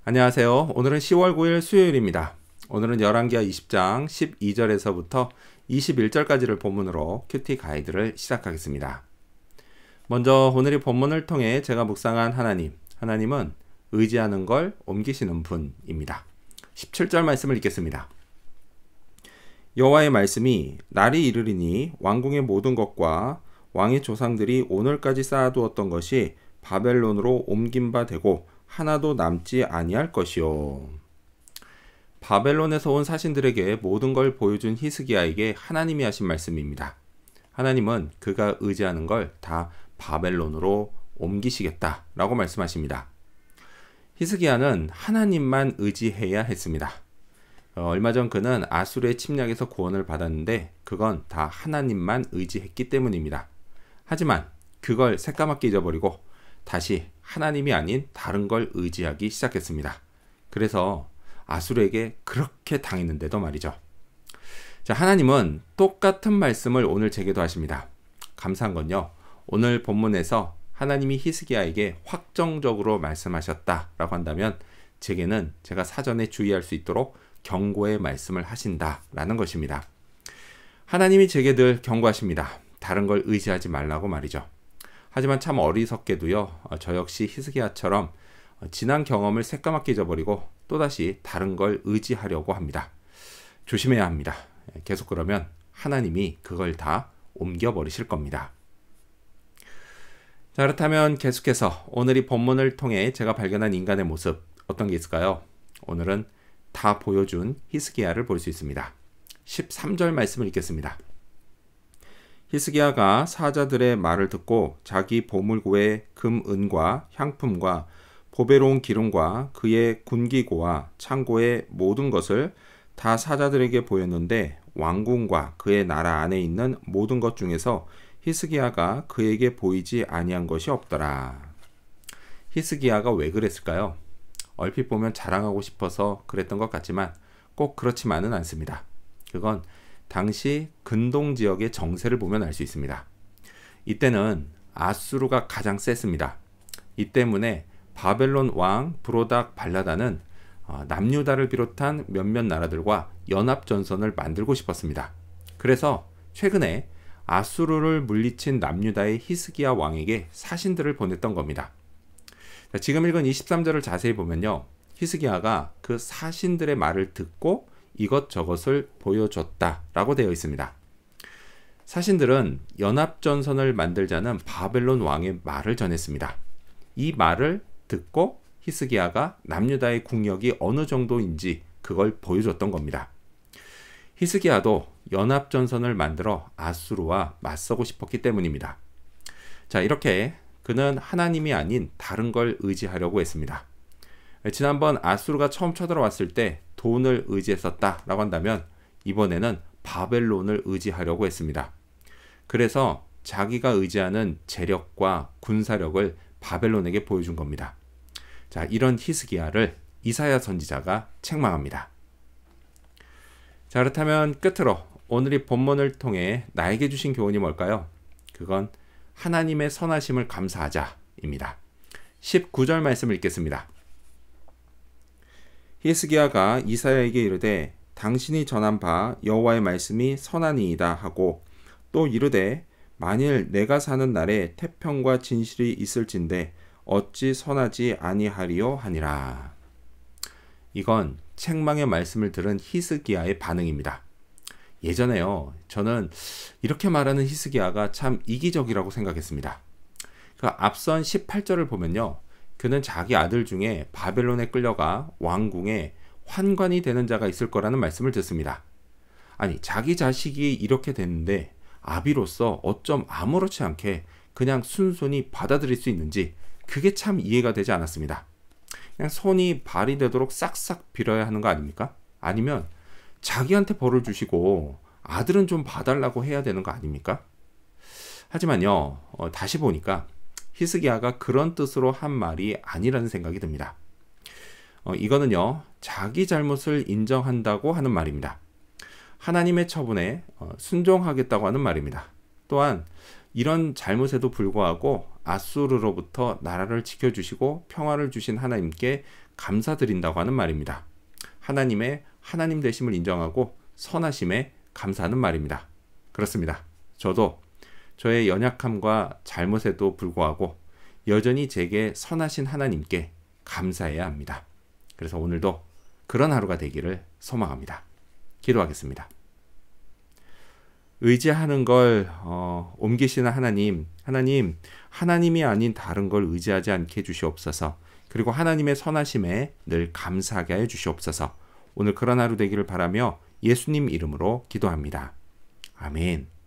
안녕하세요. 오늘은 10월 9일 수요일입니다. 오늘은 열왕기하 20장 12절에서부터 21절까지를 본문으로 큐티 가이드를 시작하겠습니다. 먼저 오늘의 본문을 통해 제가 묵상한 하나님은 의지하는 걸 옮기시는 분입니다. 17절 말씀을 읽겠습니다. 여호와의 말씀이 날이 이르리니 왕궁의 모든 것과 왕의 조상들이 오늘까지 쌓아두었던 것이 바벨론으로 옮긴 바 되고 하나도 남지 아니할 것이요. 바벨론에서 온 사신들에게 모든 걸 보여준 히스기야에게 하나님이 하신 말씀입니다. 하나님은 그가 의지하는 걸 다 바벨론으로 옮기시겠다라고 말씀하십니다. 히스기야는 하나님만 의지해야 했습니다. 얼마 전 그는 아수르의 침략에서 구원을 받았는데 그건 다 하나님만 의지했기 때문입니다. 하지만 그걸 새까맣게 잊어버리고 다시 하나님이 아닌 다른 걸 의지하기 시작했습니다. 그래서 아수르에게 그렇게 당했는데도 말이죠. 자, 하나님은 똑같은 말씀을 오늘 제게도 하십니다. 감사한 건요, 오늘 본문에서 하나님이 히스기야에게 확정적으로 말씀하셨다라고 한다면 제게는 제가 사전에 주의할 수 있도록 경고의 말씀을 하신다라는 것입니다. 하나님이 제게 늘 경고하십니다. 다른 걸 의지하지 말라고 말이죠. 하지만 참 어리석게도요, 저 역시 히스기야처럼 지난 경험을 새까맣게 잊어버리고 또다시 다른 걸 의지하려고 합니다. 조심해야 합니다. 계속 그러면 하나님이 그걸 다 옮겨버리실 겁니다. 자, 그렇다면 계속해서 오늘 이 본문을 통해 제가 발견한 인간의 모습 어떤 게 있을까요? 오늘은 다 보여준 히스기야를 볼 수 있습니다. 13절 말씀을 읽겠습니다. 히스기야가 사자들의 말을 듣고 자기 보물고의 금, 은과 향품과 보배로운 기름과 그의 군기고와 창고의 모든 것을 다 사자들에게 보였는데 왕궁과 그의 나라 안에 있는 모든 것 중에서 히스기야가 그에게 보이지 아니한 것이 없더라. 히스기야가 왜 그랬을까요? 얼핏 보면 자랑하고 싶어서 그랬던 것 같지만 꼭 그렇지만은 않습니다. 그건 당시 근동 지역의 정세를 보면 알 수 있습니다. 이때는 아수르가 가장 셌습니다. 이 때문에 바벨론 왕 브로닥 발라다는 남유다를 비롯한 몇몇 나라들과 연합전선을 만들고 싶었습니다. 그래서 최근에 아수르를 물리친 남유다의 히스기야 왕에게 사신들을 보냈던 겁니다. 자, 지금 읽은 23절을 자세히 보면요, 히스기야가 그 사신들의 말을 듣고 이것저것을 보여줬다라고 되어 있습니다. 사신들은 연합전선을 만들자는 바벨론 왕의 말을 전했습니다. 이 말을 듣고 히스기야가 남유다의 국력이 어느 정도인지 그걸 보여줬던 겁니다. 히스기야도 연합전선을 만들어 아수르와 맞서고 싶었기 때문입니다. 자, 이렇게 그는 하나님이 아닌 다른 걸 의지하려고 했습니다. 지난번 아수르가 처음 쳐들어왔을 때 돈을 의지했었다라고 한다면 이번에는 바벨론을 의지하려고 했습니다. 그래서 자기가 의지하는 재력과 군사력을 바벨론에게 보여준 겁니다. 자, 이런 히스기야를 이사야 선지자가 책망합니다. 자, 그렇다면 끝으로 오늘 이 본문을 통해 나에게 주신 교훈이 뭘까요? 그건 하나님의 선하심을 감사하자입니다. 19절 말씀을 읽겠습니다. 히스기야가 이사야에게 이르되 당신이 전한 바 여호와의 말씀이 선하니이다 하고 또 이르되 만일 내가 사는 날에 태평과 진실이 있을진데 어찌 선하지 아니하리요 하니라. 이건 책망의 말씀을 들은 히스기야의 반응입니다. 예전에요, 저는 이렇게 말하는 히스기야가 참 이기적이라고 생각했습니다. 그 앞선 18절을 보면요, 그는 자기 아들 중에 바벨론에 끌려가 왕궁에 환관이 되는 자가 있을 거라는 말씀을 듣습니다. 아니, 자기 자식이 이렇게 됐는데 아비로서 어쩜 아무렇지 않게 그냥 순순히 받아들일 수 있는지 그게 참 이해가 되지 않았습니다. 그냥 손이 발이 되도록 싹싹 빌어야 하는 거 아닙니까? 아니면 자기한테 벌을 주시고 아들은 좀 봐달라고 해야 되는 거 아닙니까? 하지만요, 다시 보니까 히스기야가 그런 뜻으로 한 말이 아니라는 생각이 듭니다. 이거는요, 자기 잘못을 인정한다고 하는 말입니다. 하나님의 처분에 순종하겠다고 하는 말입니다. 또한 이런 잘못에도 불구하고 아수르로부터 나라를 지켜주시고 평화를 주신 하나님께 감사드린다고 하는 말입니다. 하나님의 하나님 되심을 인정하고 선하심에 감사하는 말입니다. 그렇습니다. 저도 저의 연약함과 잘못에도 불구하고 여전히 제게 선하신 하나님께 감사해야 합니다. 그래서 오늘도 그런 하루가 되기를 소망합니다. 기도하겠습니다. 의지하는 걸 옮기시는 하나님이 아닌 다른 걸 의지하지 않게 해주시옵소서. 그리고 하나님의 선하심에 늘 감사하게 해 주시옵소서. 오늘 그런 하루 되기를 바라며 예수님 이름으로 기도합니다. 아멘.